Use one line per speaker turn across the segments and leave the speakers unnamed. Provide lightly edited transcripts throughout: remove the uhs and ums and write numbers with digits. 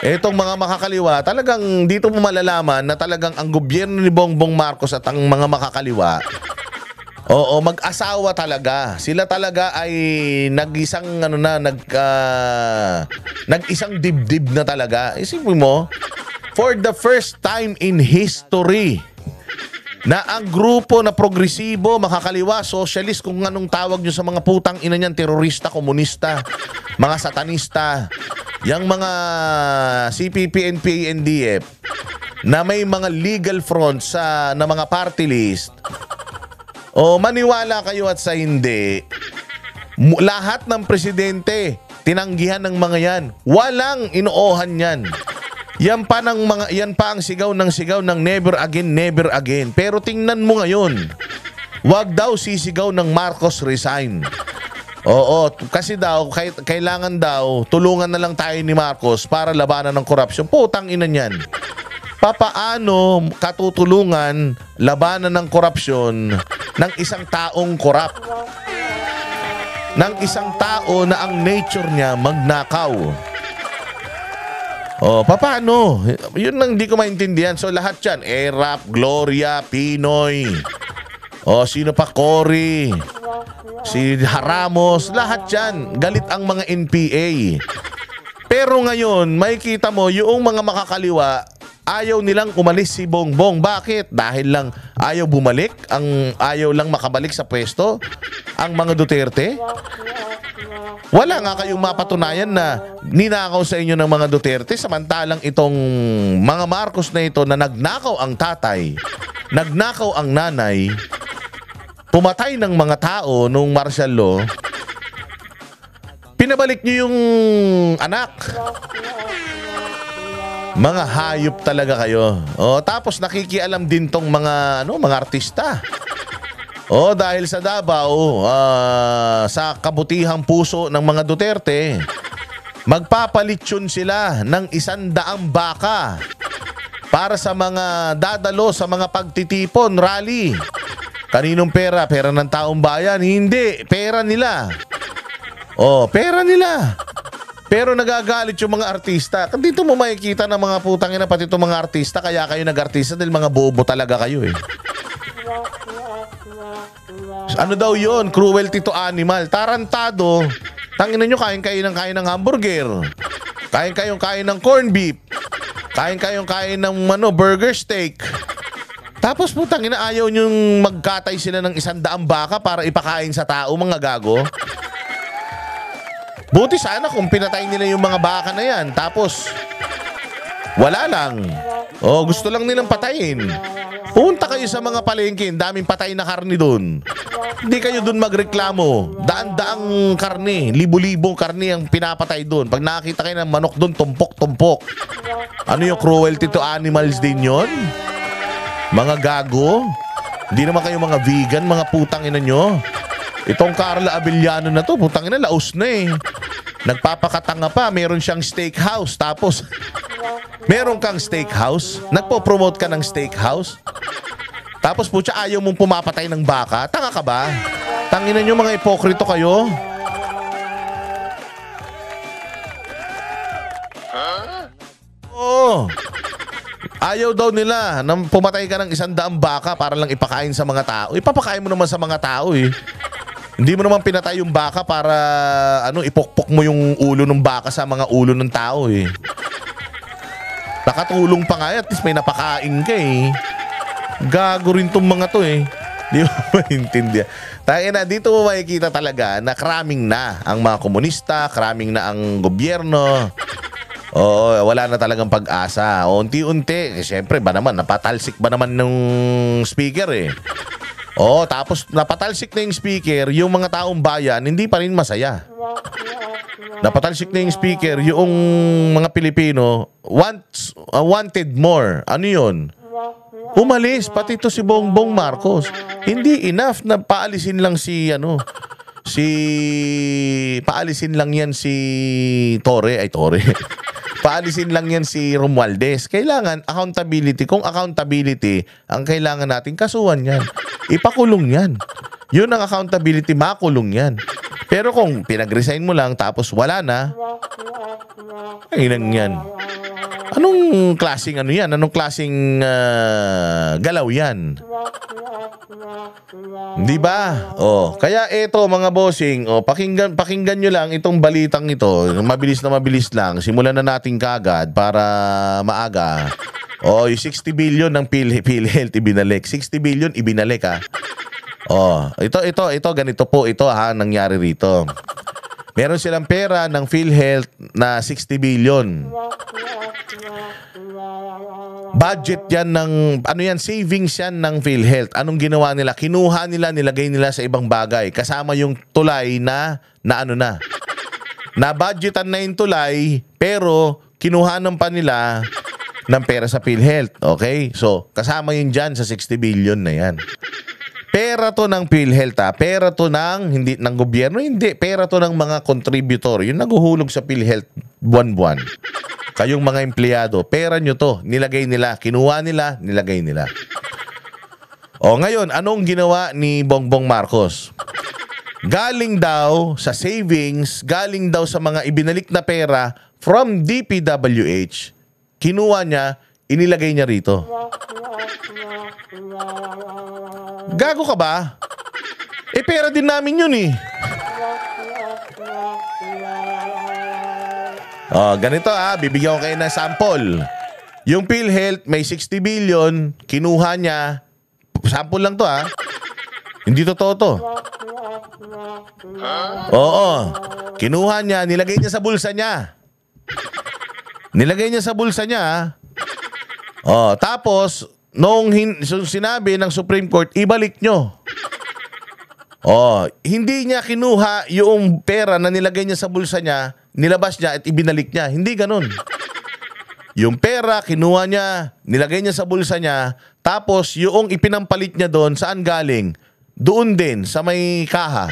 Etong mga makakaliwa, talagang dito mo malalaman na talagang ang gobyerno ni Bongbong Marcos at ang mga makakaliwa, oo, mag-asawa talaga. Sila talaga ay nag-isang ano na, nag-isang dibdib na talaga. Isipin mo, for the first time in history, na ang grupo na progresibo, makakaliwa, socialist, kung anong tawag nyo sa mga putang ina niyan, terorista, komunista, mga satanista, yung mga CPP, NPA, NDF, na may mga legal fronts na mga party list, o maniwala kayo at sa hindi, lahat ng presidente, tinanggihan ng mga yan. Walang inoohan yan. Yan pa ang sigaw ng never again, never again. Pero tingnan mo ngayon, wag daw sisigaw ng Marcos resign. Oo, kasi daw kailangan daw tulungan na lang tayo ni Marcos para labanan ng korupsyon. Putang ina niyan. Papaano katutulungan labanan ng korupsyon ng isang taong korap? Ng isang tao na ang nature niya magnakaw. Oh, paano? Yun lang hindi ko maintindihan. So lahat yan, Erap, Gloria, Pinoy, sino pa, Cory, si Haramos, lahat yan. Galit ang mga NPA. Pero ngayon, makikita mo, yung mga makakaliwa, ayaw nilang umalis si Bongbong. Bakit? Dahil lang ayaw bumalik? Ayaw lang makabalik sa pwesto? Ang mga Duterte? Wala nga kayong mapatunayan na ninakaw sa inyo ng mga Duterte, samantalang itong mga Marcos na ito na nagnakaw ang tatay, nagnakaw ang nanay, pumatay ng mga tao nung martial law, pinabalik nyo yung anak. Mga hayop talaga kayo. Tapos nakikialam din tong mga artista. Dahil sa Davao, sa kabutihang puso ng mga Duterte, magpapalitsyon sila ng 100 baka para sa mga dadalo sa mga pagtitipon, rally. Kaninong pera? Pera ng taong bayan? Hindi, pera nila. Pera nila. Pero nagagalit yung mga artista. Dito mo makikita ng mga putang ina, pati itong mga artista, kaya kayo nag-artista dahil mga bobo talaga kayo eh. Ano daw yun? Cruelty to animal. Tarantado. Tangina nyo, kain ng hamburger. Kain ng corned beef. Kain ng burger steak. Tapos putang ina, ayaw nyong magkatay sila ng 100 baka para ipakain sa tao, mga gago. Buti sana kung pinatay nila yung mga baka na yan. Tapos wala lang. Gusto lang nilang patayin. Punta kayo sa mga palengke, daming patay na karne doon. Hindi kayo doon magreklamo. Daan-daang karne, libo-libong karne ang pinapatay doon. Pag nakakita kayo ng manok doon, tumpok-tumpok. Ano yung cruelty to animals din yon? Mga gago? Hindi naman kayo mga vegan, mga putang ina nyo. Itong Carla Abellano na to, putang ina, laos na eh. Nagpapakatanga pa, meron siyang steakhouse. Tapos, meron kang steakhouse? Nagpo-promote ka ng steakhouse? Tapos putya, ayaw mong pumapatay ng baka? Tanga ka ba? Tanginan nyo, mga ipokrito kayo. Ayaw daw nila na pumatay ka ng 100 baka para lang ipakain sa mga tao. Ipapakain mo naman sa mga tao eh. Hindi mo naman pinatay yung baka para ipokpok mo yung ulo ng baka sa mga ulo ng tao eh. Nakatulong pa nga, at least may napakain ka eh. Gago rin tong mga to eh. Di mo maintindihan. Tayo na, dito mo makikita talaga na kraming na ang mga komunista, kraming na ang gobyerno. Wala na talagang pag-asa. Unti-unti, siyempre ba naman, napatalsik ba naman ng speaker eh. Tapos napatalsik na yung speaker, yung mga taong bayan, hindi pa rin masaya. Napatalsik na yung speaker, yung mga Pilipino, wanted more. Ano yun? Umalis, pati ito si Bongbong Marcos. Hindi enough na paalisin lang paalisin lang yan si Torre. Paalisin lang yan si Romualdez. Kailangan accountability. Kung accountability ang kailangan natin, kasuhan yan. Ipakulong yan. Yun ang accountability, makulong yan. Pero kung pinag-resign mo lang tapos wala na, ay nang yan. Anong klaseng ano yan? Anong klaseng galaw yan? Di ba? Oh, kaya eto mga bossing, pakinggan nyo lang itong balitang ito. Mabilis na mabilis lang. Simulan na natin kagad para maaga. Oh, yung 60 billion ng PhilHealth ibinalik. 60 billion ibinalik ha. Oh, ito ganito po ito ha nangyari rito. Meron silang pera ng PhilHealth na 60 billion. Budget yan ng, savings yan ng PhilHealth. Anong ginawa nila? Kinuha nila, nilagay nila sa ibang bagay. Kasama yung tulay na budgetan na yung tulay, pero kinuhanan pa nila ng pera sa PhilHealth. Okay? So, kasama yun dyan sa 60 billion na yan. Pera to ng PhilHealth ha. Pera to ng, hindi ng gobyerno, hindi. Pera to ng mga contributor. Yung naguhulog sa PhilHealth buwan-buwan. Kayong mga empleyado, pera nyo to. Nilagay nila, kinuha nila, nilagay nila. O ngayon, anong ginawa ni Bongbong Marcos? Galing daw sa savings, galing daw sa mga ibinalik na pera from DPWH, kinuha niya, inilagay niya rito. Gago ka ba? Pera din namin yun eh. Ganito bibigyan ko kayo ng sample. Yung PhilHealth may 60 billion, kinuha niya. Sample lang to Hindi totoo to. Oo. Kinuha niya, nilagay niya sa bulsa niya. Nilagay niya sa bulsa niya. Tapos nung sinabi ng Supreme Court, ibalik nyo. Hindi niya kinuha yung pera na nilagay niya sa bulsa niya, nilabas niya at ibinalik niya. Hindi ganun. Yung pera, kinuha niya, nilagay niya sa bulsa niya, tapos yung ipinampalit niya doon, saan galing? Doon din, sa may kaha.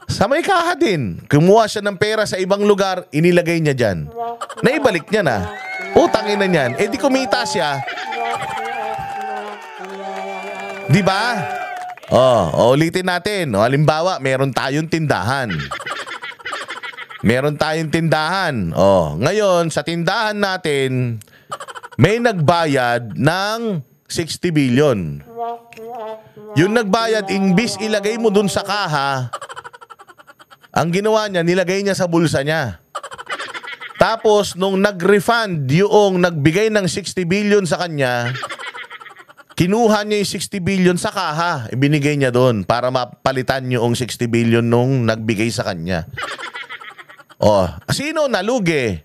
Sa may kaha din. Kumuha siya ng pera sa ibang lugar, inilagay niya dyan. Naibalik niya na. Utangin na niyan. Di kumita siya. Di ba? Ulitin natin. Halimbawa, meron tayong tindahan. Ngayon, sa tindahan natin, may nagbayad ng 60 billion. Yung nagbayad, imbis ilagay mo dun sa kaha, ang ginawa niya, nilagay niya sa bulsa niya. Tapos, nung nag-refund yung nagbigay ng 60 billion sa kanya, kinuha niya yung 60 billion sa kaha. Ibinigay niya doon para mapalitan yung 60 billion nung nagbigay sa kanya. Sino nalugi?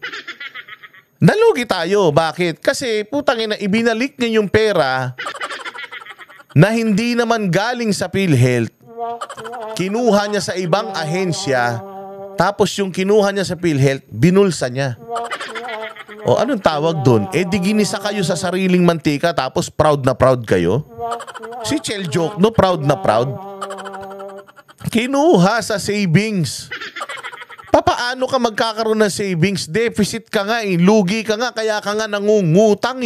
Nalugi tayo. Bakit? Kasi, putangina, ibinalik niya yung pera na hindi naman galing sa PhilHealth. Kinuha niya sa ibang ahensya. Tapos yung kinuha niya sa PhilHealth, binulsa niya. Anong tawag doon? Di ginisa kayo sa sariling mantika tapos proud na proud kayo? Si Chel joke, no? Proud na proud. Kinuha sa savings. Papaano ka magkakaroon ng savings? Deficit ka nga lugi ka nga, kaya ka nga nangungutang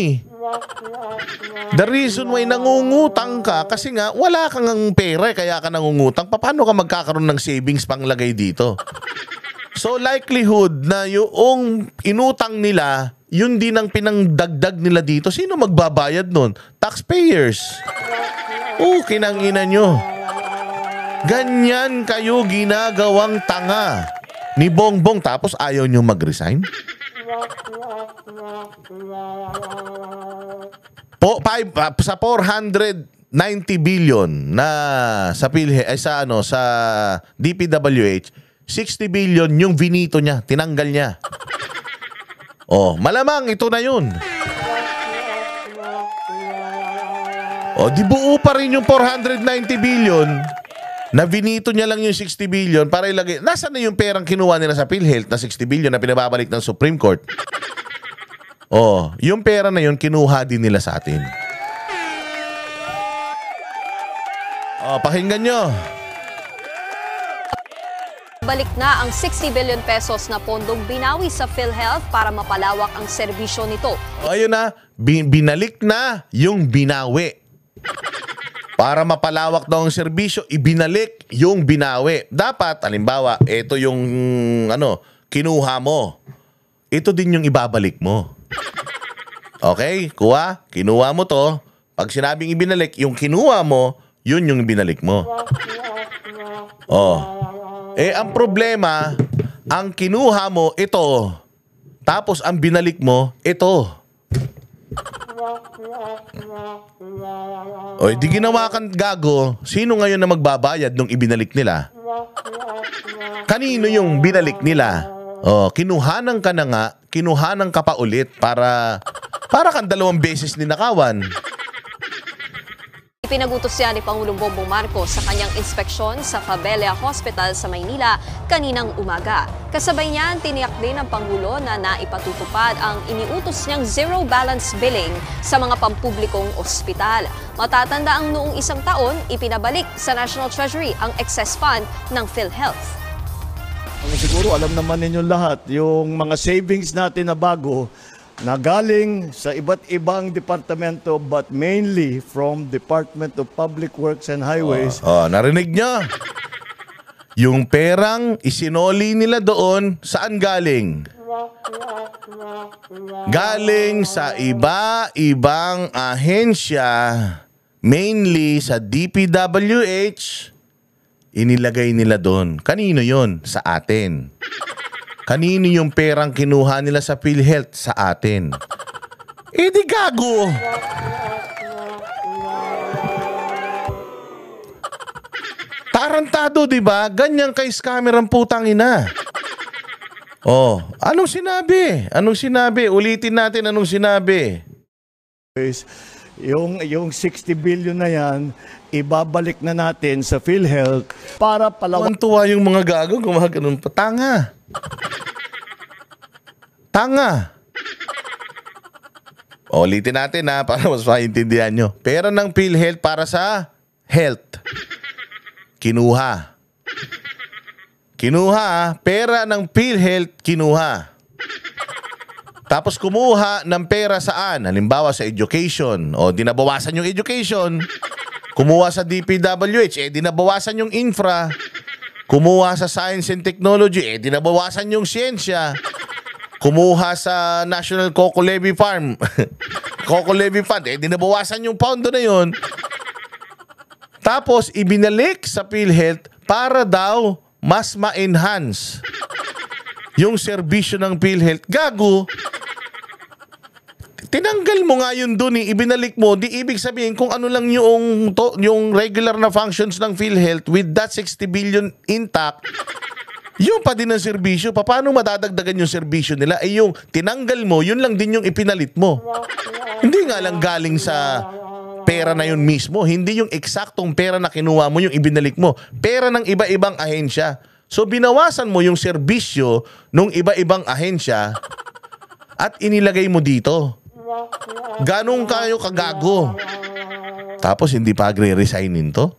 The reason why nangungutang ka, kasi nga wala kang pera kaya ka nangungutang. Paano ka magkakaroon ng savings panglagay dito? So likelihood na yung inutang nila, yun din ang pinangdagdag nila dito. Sino magbabayad nun? Taxpayers. Kinangina nyo. Ganyan kayo ginagawang tanga ni Bongbong, tapos ayaw nyo mag-resign? Sa 490 billion na sa sa DPWH, 60 billion yung vinito niya, tinanggal niya. Malamang ito na yun. Di buo pa rin yung 490 billion na vinito niya lang yung 60 billion para ilagay. Nasaan na yung perang kinuha nila sa PhilHealth na 60 billion na pinababalik ng Supreme Court? Yung pera na yun, kinuha din nila sa atin. Pakinggan nyo.
Balik na ang 60 billion pesos na pondong binawi sa PhilHealth para mapalawak ang serbisyo nito.
Ayun na, binalik na yung binawi. Para mapalawak daw ang serbisyo, ibinalik yung binawi. Dapat, halimbawa, ito yung kinuha mo. ito din yung ibabalik mo. Okay? Kuha? Kinuha mo to. Pag sinabing ibinalik, yung kinuha mo, yun yung ibinalik mo. Oh. Ang problema, ang kinuha mo, ito. Tapos ang binalik mo, ito. O, di ginawa kang gago. Sino ngayon na magbabayad nung ibinalik nila? Kanino yung binalik nila? O, kinuhanan ka na nga, kinuhanan ka pa ulit para kang 2 beses ninakawan.
Pinagutos siya ni Pangulong Bongbong Marcos sa kanyang inspeksyon sa Fabella Hospital sa Maynila kaninang umaga. Kasabay niyan, tiniyak din ng Pangulo na naipatutupad ang iniutos niyang zero balance billing sa mga pampublikong ospital. Matatanda ang noong 1 taon, ipinabalik sa National Treasury ang excess fund ng PhilHealth.
Siguro alam naman ninyo lahat, yung mga savings natin na bago, na galing sa iba't ibang departamento but mainly from Department of Public Works and Highways.
Narinig niya? Yung perang isinoli nila doon, saan galing? Galing sa iba-ibang ahensya, mainly sa DPWH, inilagay nila doon. Kanino yon? Sa atin. Kanino yung perang kinuha nila sa PhilHealth? Sa atin. Di gago. Tarantado, di ba? Ganyan kay scammer ang putang ina. Anong sinabi? Anong sinabi? Ulitin natin anong sinabi.
Yung 60 billion na yan, ibabalik na natin sa PhilHealth para palawan.
Tuwa yung mga gago, gumagano'n pa. Tanga. Ulitin natin para mas maintindihan nyo. Pera ng PhilHealth para sa health. Kinuha. Pera ng PhilHealth, kinuha. Tapos kumuha ng pera saan? Halimbawa sa education. Dinabawasan yung education. Kumuha sa DPWH. Dinabawasan yung infra. Kumuha sa science and technology. Dinabawasan yung siyensya. Kumuha sa National Coco Levy Farm. Coco Levy Fund. Dinabawasan yung pondo na yun. Tapos ibinalik sa PhilHealth para daw mas ma-enhance yung serbisyo ng PhilHealth. Gago. Tinanggal mo nga yun dun ibinalik mo, di ibig sabihin kung ano lang yung regular na functions ng PhilHealth with that 60 billion intact, yun pa din ang serbisyo. Paano madadagdagan yung serbisyo nila? Yung tinanggal mo, yun lang din yung ipinalit mo. Hindi nga lang galing sa pera na yun mismo. Hindi yung eksaktong pera na kinuha mo yung ibinalik mo. Pera ng iba-ibang ahensya. So binawasan mo yung serbisyo ng iba-ibang ahensya at inilagay mo dito. Ganong kayo kagago. Tapos hindi pa agre-resignin to?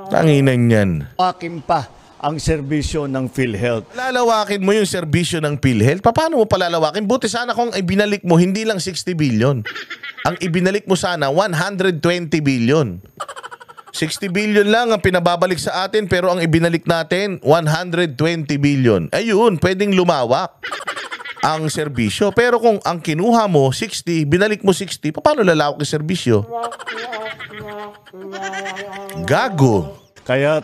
Tanginan yan.
Akin pa ang serbisyo ng PhilHealth.
Lalawakin mo yung serbisyo ng PhilHealth? Paano mo palalawakin? Buti sana kung ibinalik mo hindi lang 60 billion. Ang ibinalik mo sana 120 billion. 60 billion lang ang pinababalik sa atin pero ang ibinalik natin 120 billion. Ayun, pwedeng lumawak ang serbisyo. Pero kung ang kinuha mo 60, binalik mo 60, paano lalawak ang serbisyo? Gago.
Kaya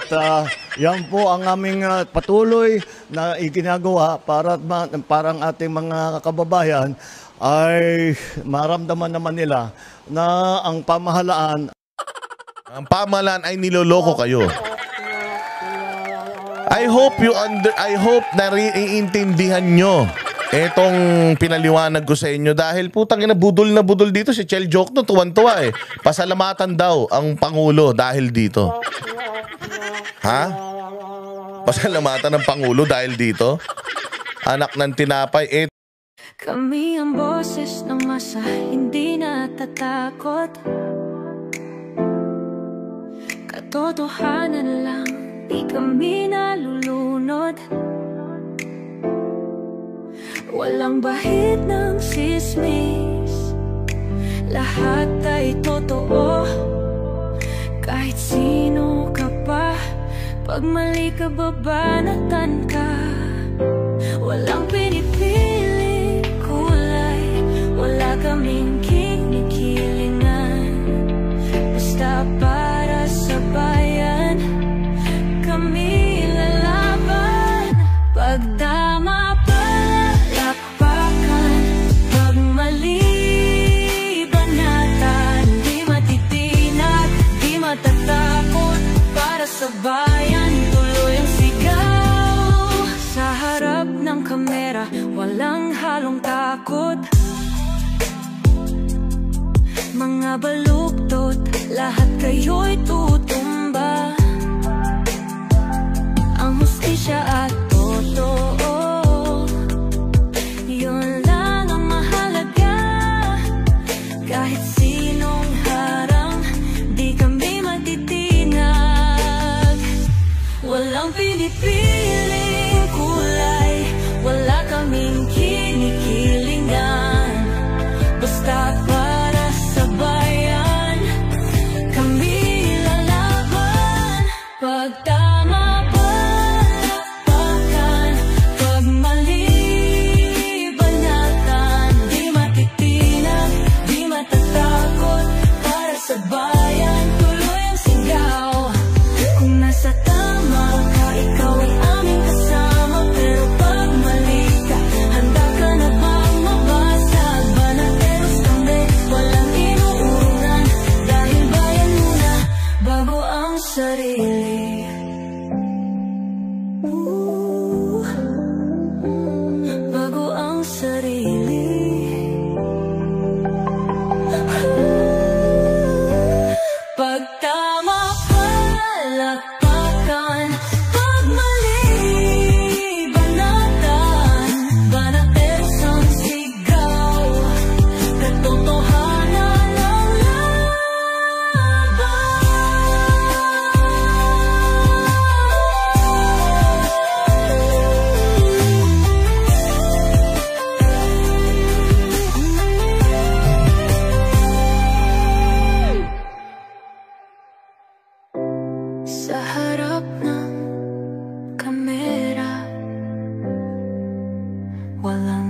yan po ang aming patuloy na iginagawa para ang ating mga kababayan ay maramdaman naman nila na ang pamahalaan
ay niloloko kayo. I hope na iintindihan nyo etong pinaliwanag ko sa inyo dahil putang ina budol na budol dito si Chel Joke no, tuwan-tuwa Pasalamatan daw ang Pangulo dahil dito. Ha? Pasalamatan ng Pangulo dahil dito? Anak ng tinapay
Kami ang boses ng masa, hindi natatakot. Katotohanan lang, di kami nalulunod. Walang bahid ng sismis, lahat ay totoo. Kahit sino ka pa, pag mali ka babanatan ka. pera, walang halong takot. Mga baluktot, lahat kayo'y tutumba. Ang hustisya at totoo, yun lang ang mahalaga. Kahit sinong harang, di kami matitinag. Walang pinipiling kulay, wala kaming kinikilingan. Basta para sa bayan, kami lalaban. Pag tama palakpakan, pag mali banatan. Di matitinag, di matatakot, para sa bayan tuloy ang sigaw. Kung nasa tama ka, ikaw ay aming kasama. Pero pag mali ka, handa ka na bang mabasag? Banateros kami, walang inuuran, dahil bayan muna bago ang sarili. Bago ang sarili. Pag tama palakpakan, pag mali banatan. Banateros ang sigaw, katotohanan ang sa harap ng kamera, walang